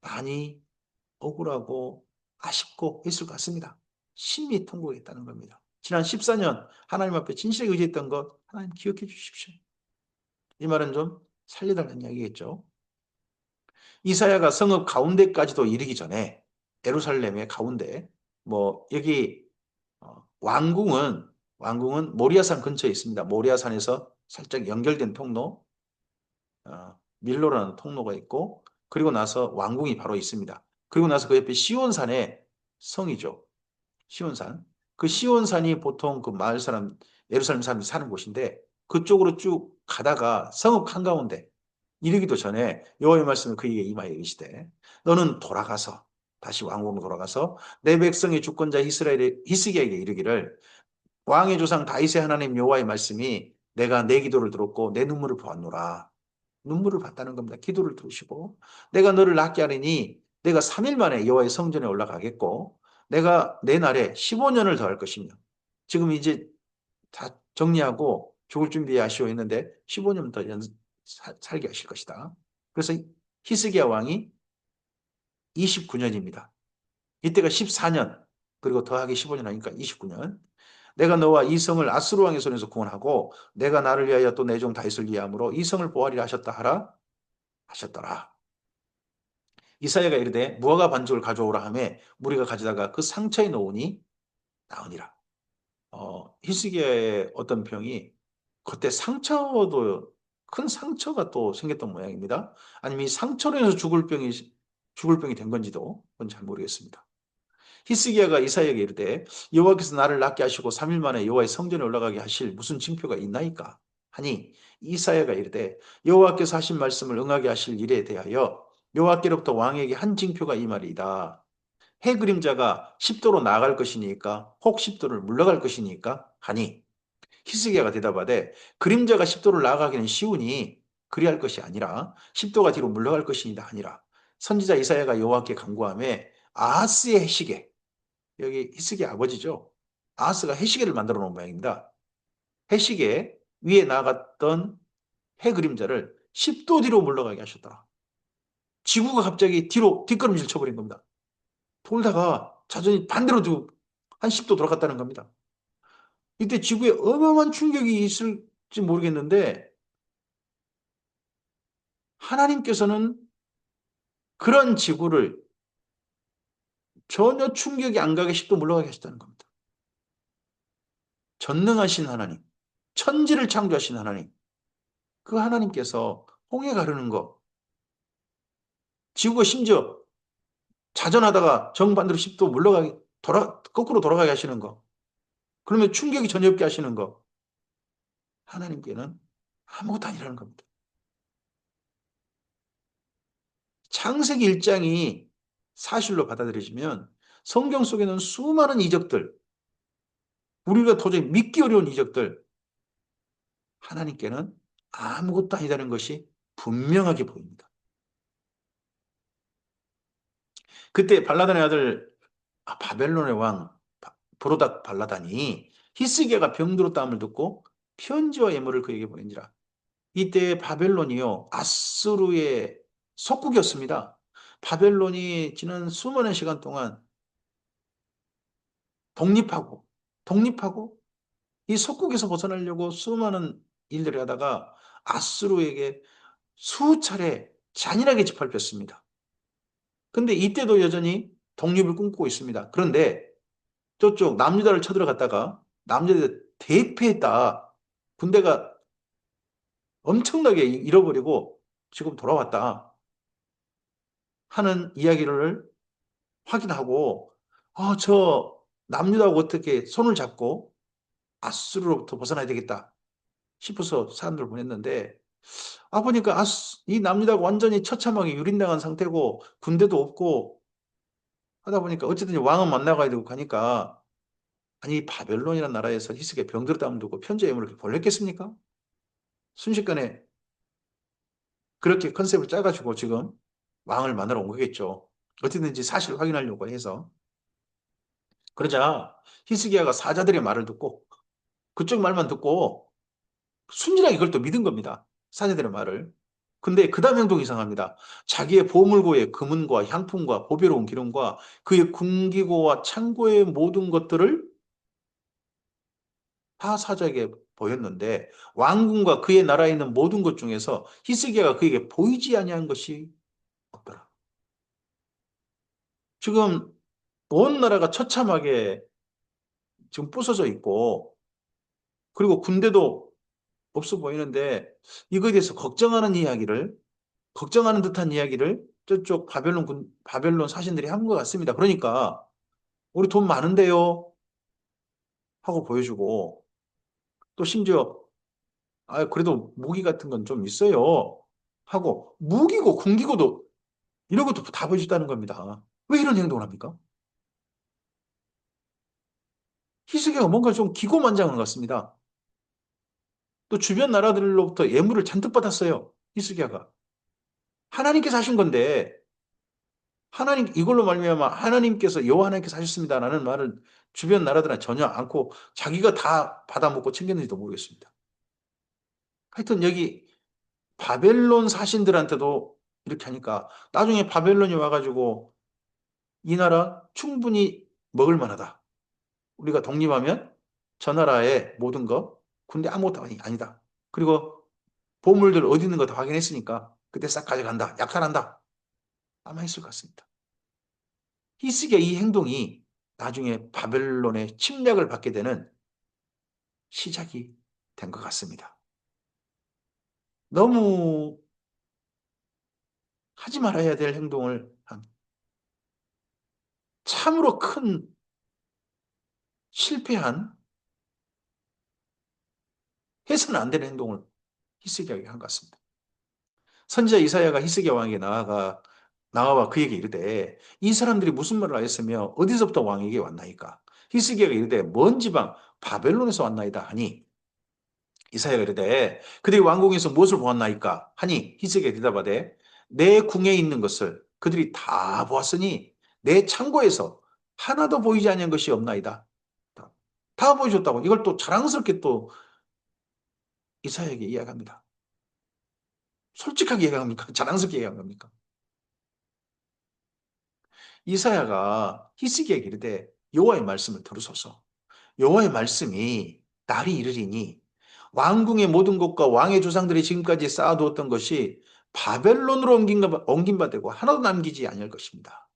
많이 억울하고 아쉽고 했을 것 같습니다. 심히 통곡했다는 겁니다. 지난 14년 하나님 앞에 진실하게 의지했던 것 하나님 기억해 주십시오. 이 말은 좀 살려달라는 이야기겠죠. 이사야가 성읍 가운데까지도 이르기 전에 예루살렘의 가운데 뭐 여기 왕궁은 모리아산 근처에 있습니다. 모리아산에서 살짝 연결된 통로 밀로라는 통로가 있고 그리고 나서 왕궁이 바로 있습니다. 그리고 나서 그 옆에 시온산의 성이죠. 시온산. 그 시온산이 보통 그 마을 사람, 예루살렘 사람이 사는 곳인데 그쪽으로 쭉 가다가 성읍 한가운데 이르기도 전에 여호와의 말씀을 그에게 임하여 이르시되 너는 돌아가서 다시 왕궁으로 돌아가서 내 백성의 주권자 이스라엘의 히스기야에게 이르기를 왕의 조상 다윗의 하나님 여호와의 말씀이 내가 내 기도를 들었고 내 눈물을 보았노라. 눈물을 봤다는 겁니다. 기도를 들으시고 내가 너를 낫게 하리니 내가 3일 만에 여호와의 성전에 올라가겠고 내가 내 날에 15년을 더할 것이며 지금 이제 다 정리하고 죽을 준비하시오 했는데 15년 더 살게 하실 것이다. 그래서 히스기야 왕이 29년입니다. 이때가 14년 그리고 더하기 15년 하니까 29년. 내가 너와 이 성을 아스루 왕의 손에서 구원하고 내가 나를 위하여 또 내 종 다윗을 위함으로 이 성을 보호하리라 하셨다 하라 하셨더라. 이사야가 이르되 무화과 반죽을 가져오라 하매 무리가 가져다가 그 상처에 놓으니 나으니라. 히스기야의 어떤 병이 그때 상처도 큰 상처가 또 생겼던 모양입니다. 아니면 이 상처로 인해서 죽을 병이 된 건지도 그건 잘 모르겠습니다. 히스기야가 이사야에게 이르되 여호와께서 나를 낫게 하시고 3일 만에 여호와의 성전에 올라가게 하실 무슨 징표가 있나이까 하니 이사야가 이르되 여호와께서 하신 말씀을 응하게 하실 일에 대하여 여호와께로부터 왕에게 한 징표가 이 말이다. 해 그림자가 10도로 나아갈 것이니까 혹 10도를 물러갈 것이니까 하니 히스기야가 대답하되 그림자가 10도를 나아가기는 쉬우니 그리할 것이 아니라 10도가 뒤로 물러갈 것이니라 하니라. 선지자 이사야가 여호와께 간구하매 아하스의 해시계 여기 히스기야 아버지죠. 아하스가 해시계를 만들어 놓은 모양입니다. 해시계 위에 나갔던 해 그림자를 10도 뒤로 물러가게 하셨다. 지구가 갑자기 뒤로 뒷걸음질 쳐버린 겁니다. 돌다가 자전이 반대로 한 10도 돌아갔다는 겁니다. 이때 지구에 어마어마한 충격이 있을지 모르겠는데 하나님께서는 그런 지구를 전혀 충격이 안 가게 10도 물러가게 하셨다는 겁니다. 전능하신 하나님, 천지를 창조하신 하나님, 그 하나님께서 홍해 가르는 거, 지구가 심지어 자전하다가 정반대로 10도 물러가게, 거꾸로 돌아가게 하시는 거, 그러면 충격이 전혀 없게 하시는 거, 하나님께는 아무것도 아니라는 겁니다. 창세기 1장이 사실로 받아들여지면 성경 속에는 수많은 이적들, 우리가 도저히 믿기 어려운 이적들, 하나님께는 아무것도 아니다는 것이 분명하게 보입니다. 그때 발라단의 아들 바벨론의 왕 브로닥 발라단이 히스기야가 병들었다함을 듣고 편지와 예물을 그에게 보낸지라. 이때 바벨론이요 아수르의 속국이었습니다. 바벨론이 지난 수많은 시간 동안 독립하고 이 속국에서 벗어나려고 수많은 일들을 하다가 아수르에게 수차례 잔인하게 짓밟혔습니다. 근데 이때도 여전히 독립을 꿈꾸고 있습니다. 그런데 저쪽 남유다를 쳐들어갔다가 남유다에 대패했다. 군대가 엄청나게 잃어버리고 지금 돌아왔다 하는 이야기를 확인하고 저 남유다하고 어떻게 손을 잡고 아수르로부터 벗어나야 되겠다 싶어서 사람들을 보냈는데 보니까 이 남유다가 완전히 처참하게 유린당한 상태고 군대도 없고 하다 보니까 어쨌든 왕은 만나가야 되고 가니까 아니 바벨론이라는 나라에서 히스기야 병들었다 하면 두고 편지의 예물을 보냈겠습니까? 순식간에 그렇게 컨셉을 짜가지고 지금 왕을 만나러 온 거겠죠. 어쨌든지 사실 확인하려고 해서. 그러자 히스기야가 사자들의 말을 듣고 그쪽 말만 듣고 순진하게 그걸 또 믿은 겁니다. 사자들의 말을. 근데 그 다음 행동이 이상합니다. 자기의 보물고의 금은과 향품과 보배로운 기름과 그의 궁기고와 창고의 모든 것들을 다 사자에게 보였는데 왕궁과 그의 나라에 있는 모든 것 중에서 히스기야가 그에게 보이지 아니한 것이 없더라. 지금 온 나라가 처참하게 지금 부서져 있고 그리고 군대도 없어 보이는데 이거에 대해서 걱정하는 듯한 이야기를 저쪽 바벨론 사신들이 한 것 같습니다. 그러니까 우리 돈 많은데요 하고 보여주고 또 심지어 그래도 무기 같은 건 좀 있어요 하고 무기고 군기고도 이런 것도 다 보여줬다는 겁니다. 왜 이런 행동을 합니까? 히스기야가 뭔가 좀 기고만장한 것 같습니다. 또 주변 나라들로부터 예물을 잔뜩 받았어요. 히스기야가. 하나님께서 하신 건데 이걸로 말미암아 하나님께서 여호와 하나님께서 하셨습니다라는 말을 주변 나라들은 전혀 않고 자기가 다 받아먹고 챙겼는지도 모르겠습니다. 하여튼 여기 바벨론 사신들한테도 이렇게 하니까 나중에 바벨론이 와가지고 이 나라 충분히 먹을 만하다. 우리가 독립하면 저 나라의 모든 거 군대 아무것도 아니다. 그리고 보물들 어디 있는 거 다 확인했으니까 그때 싹 가져간다. 약탈한다. 아마 했을 것 같습니다. 히스기야 이 행동이 나중에 바벨론의 침략을 받게 되는 시작이 된 것 같습니다. 너무 하지 말아야 될 행동을 한 참으로 큰 실패한 해서는 안 되는 행동을 히스기야가 한 것 같습니다. 선지자 이사야가 히스기야 왕에게 나와와 그에게 이르되 이 사람들이 무슨 말을 하였으며 어디서부터 왕에게 왔나이까? 히스기야가 이르되 먼 지방 바벨론에서 왔나이다 하니 이사야가 이르되 그들이 왕궁에서 무엇을 보았나이까? 하니 히스기야가 대답하되 내 궁에 있는 것을 그들이 다 보았으니 내 창고에서 하나도 보이지 아니한 것이 없나이다. 다 보여줬다고 이걸 또 자랑스럽게 또 이사야에게 이야기합니다. 솔직하게 얘기합니까? 자랑스럽게 얘기한 겁니까? 이사야가 히스기야에게 이르되 여호와의 말씀을 들으소서. 여호와의 말씀이 날이 이르리니 왕궁의 모든 것과 왕의 조상들이 지금까지 쌓아두었던 것이 바벨론으로 옮긴 바 되고 하나도 남기지 아니할 것입니다.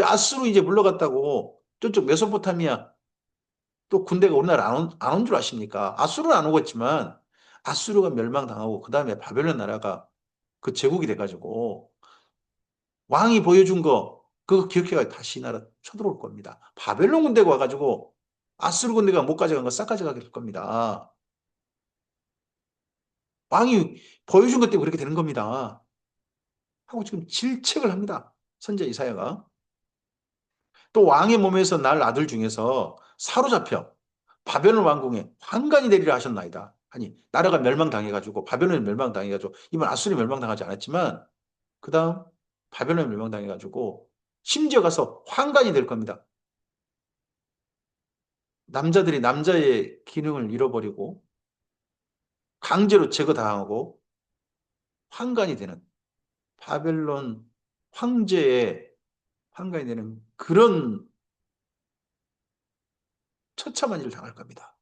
아수르 이제 물러갔다고 저쪽 메소포타미아 또 군대가 우리나라 안 온 줄 아십니까? 아수르는 안 오겠지만 아수르가 멸망당하고 그 다음에 바벨론 나라가 그 제국이 돼가지고 왕이 보여준 거 그거 기억해가지고 다시 이 나라 쳐들어올 겁니다. 바벨론 군대가 와가지고 아수르 군대가 못 가져간 거 싹 가져가게 될 겁니다. 왕이 보여준 것 때문에 그렇게 되는 겁니다. 하고 지금 질책을 합니다. 선지자 이사야가. 또 왕의 몸에서 날 아들 중에서 사로잡혀 바벨론 왕궁에 환관이 되리라 하셨나이다. 아니 나라가 멸망당해가지고 바벨론이 멸망당해가지고 이번 아수르이 멸망당하지 않았지만 그 다음 바벨론이 멸망당해가지고 심지어 가서 환관이 될 겁니다. 남자들이 남자의 기능을 잃어버리고 강제로 제거당하고 환관이 되는 바벨론 황제의 환관이 되는 그런 처참한 일을 당할 겁니다.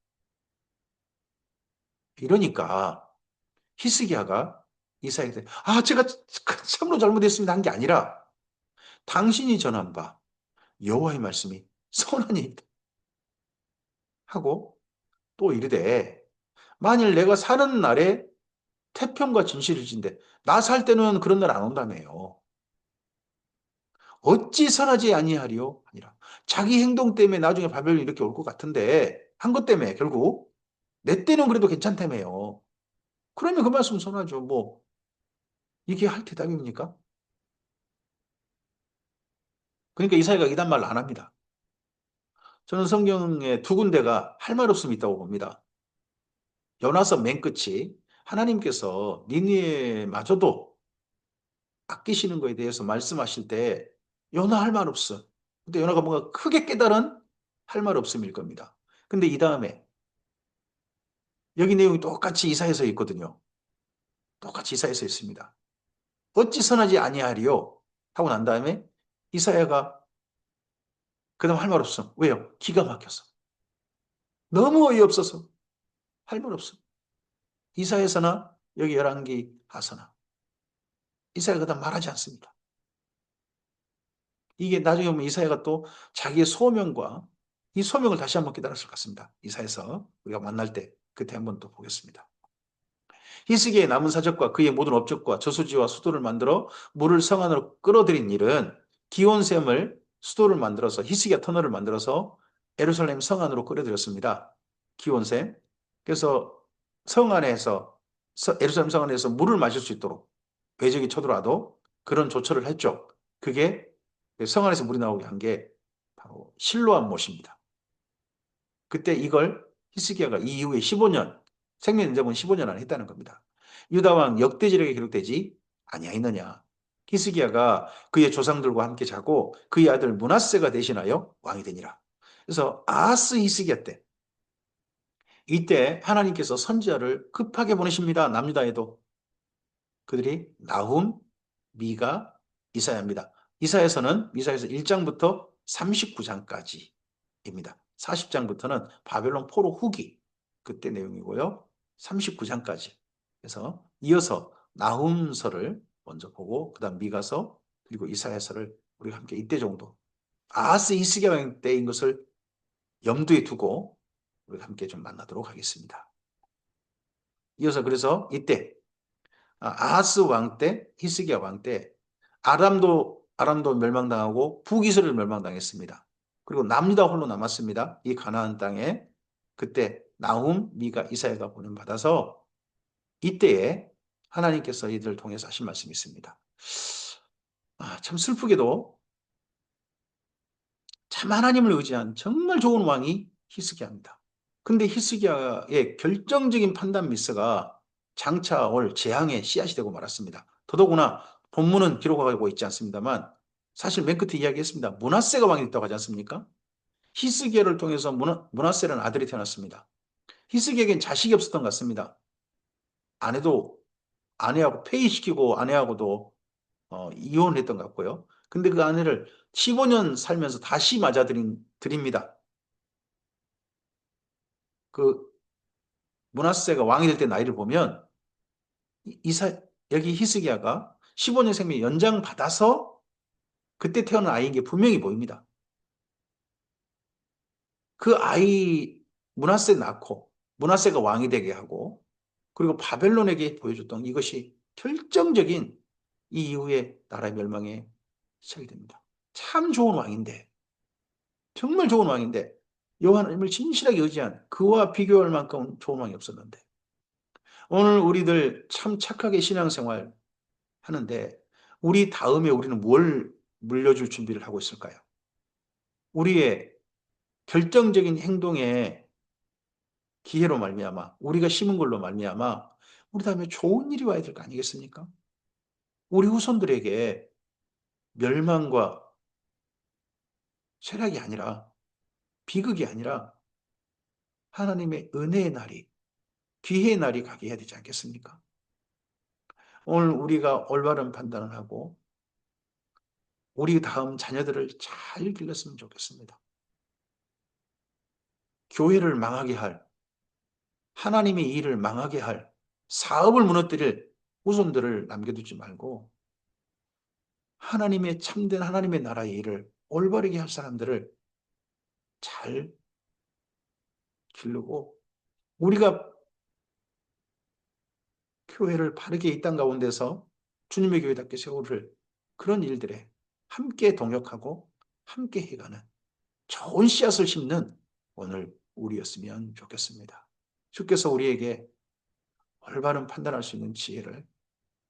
이러니까 히스기야가 이사야에게 제가 참으로 잘못했습니다 한 게 아니라 당신이 전한 바 여호와의 말씀이 선하니 하고 또 이르되 만일 내가 사는 날에 태평과 진실을 진대 나 살 때는 그런 날 안 온다며요. 어찌 선하지 아니하리요? 아니라 자기 행동 때문에 나중에 바벨론이 이렇게 올 것 같은데 한 것 때문에 결국 내 때는 그래도 괜찮다며요. 그러면 그 말씀 선하죠. 뭐 이게 할 대답입니까? 그러니까 이사야가 이단 말을 안 합니다. 저는 성경에 두 군데가 할 말 없음이 있다고 봅니다. 요나서 맨 끝이 하나님께서 니느웨마저도 아끼시는 거에 대해서 말씀하실 때 요나 할 말 없어. 근데 요나가 뭔가 크게 깨달은 할 말 없음일 겁니다. 근데 이 다음에 여기 내용이 똑같이 이사야서 있거든요. 똑같이 이사야서 있습니다. 어찌 선하지 아니하리요? 하고 난 다음에 이사야가 그다음 할 말 없어. 왜요? 기가 막혀서. 너무 어이없어서 할 말 없어. 이사야서나 여기 열왕기 하서나 이사야가 그다음 말하지 않습니다. 이게 나중에 보면 이사야가 또 자기의 소명과 이 소명을 다시 한번 깨달았을 것 같습니다. 이사야서 우리가 만날 때 그때 한번 또 보겠습니다. 히스기야의 남은 사적과 그의 모든 업적과 저수지와 수도를 만들어 물을 성 안으로 끌어들인 일은 기온샘을 수도를 만들어서 히스기야 터널을 만들어서 예루살렘 성 안으로 끌어들였습니다. 기온샘. 그래서 성 안에서 예루살렘 성 안에서 물을 마실 수 있도록 외적이 쳐들어와도 그런 조처를 했죠. 그게 성 안에서 물이 나오게 한 게 바로 실로암 못입니다. 그때 이걸 히스기야가 이 이후에 15년 생명 연장은 15년 안에 했다는 겁니다. 유다 왕 역대지력에 기록되지 아니하였느냐. 히스기야가 그의 조상들과 함께 자고 그의 아들 므낫세가 대신하여 왕이 되니라. 그래서 아하스 히스기야 때 이때 하나님께서 선지자를 급하게 보내십니다. 남유다에도 그들이 나훔, 미가, 이사야입니다. 이사야서 1장부터 39장까지입니다. 40장부터는 바벨론 포로 후기 그때 내용이고요. 39장까지. 그래서 이어서 나훔서를 먼저 보고 그다음 미가서 그리고 이사야서를 우리가 함께 이때 정도 아하스 히스기야 때인 것을 염두에 두고 우리가 함께 좀 만나도록 하겠습니다. 이어서 그래서 이때 아하스 왕 때, 히스기야 왕 때 아람도 멸망당하고 북이스라엘 멸망당했습니다. 그리고 남유다 홀로 남았습니다. 이 가나안 땅에 그때 나훔, 미가, 이사야가 보냄받아서 이때에 하나님께서 이들을 통해서 하신 말씀이 있습니다. 참 슬프게도 참 하나님을 의지한 정말 좋은 왕이 히스기야입니다. 근데 히스기야의 결정적인 판단 미스가 장차 올 재앙의 씨앗이 되고 말았습니다. 더더구나 본문은 기록하고 있지 않습니다만 사실 맨 끝에 이야기했습니다. 므낫세가 왕이 됐다고 하지 않습니까? 히스기야를 통해서 므낫세라는 아들이 태어났습니다. 히스기야에겐 자식이 없었던 것 같습니다. 아내도 아내하고 폐위시키고 아내하고도 이혼했던 것 같고요. 근데 그 아내를 15년 살면서 다시 드립니다. 그 므낫세가 왕이 될 때 나이를 보면 이사 여기 히스기야가 15년 생명 연장 받아서 그때 태어난 아이인 게 분명히 보입니다. 그 아이 므낫세 낳고 므낫세가 왕이 되게 하고 그리고 바벨론에게 보여줬던 이것이 결정적인 이 이후에 나라의 멸망에 시작이 됩니다. 참 좋은 왕인데 정말 좋은 왕인데 여호와님을 진실하게 의지한 그와 비교할 만큼 좋은 왕이 없었는데 오늘 우리들 참 착하게 신앙생활 하는데 우리 다음에 우리는 뭘 물려줄 준비를 하고 있을까요? 우리의 결정적인 행동의 기회로 말미암아 우리가 심은 걸로 말미암아 우리 다음에 좋은 일이 와야 될 거 아니겠습니까? 우리 후손들에게 멸망과 쇠락이 아니라 비극이 아니라 하나님의 은혜의 날이 기회의 날이 가게 해야 되지 않겠습니까? 오늘 우리가 올바른 판단을 하고 우리 다음 자녀들을 잘 길렀으면 좋겠습니다. 교회를 망하게 할 하나님의 일을 망하게 할 사업을 무너뜨릴 후손들을 남겨두지 말고 하나님의 참된 하나님의 나라의 일을 올바르게 할 사람들을 잘 기르고 우리가 교회를 바르게 이 땅 가운데서 주님의 교회답게 세우를 그런 일들에 함께 동역하고 함께 해가는 좋은 씨앗을 심는 오늘 우리였으면 좋겠습니다. 주께서 우리에게 올바른 판단할 수 있는 지혜를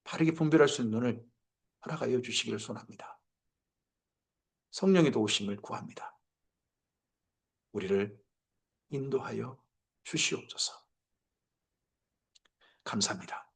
바르게 분별할 수 있는 눈을 허락하여 주시기를 소원합니다. 성령의 도우심을 구합니다. 우리를 인도하여 주시옵소서. 감사합니다.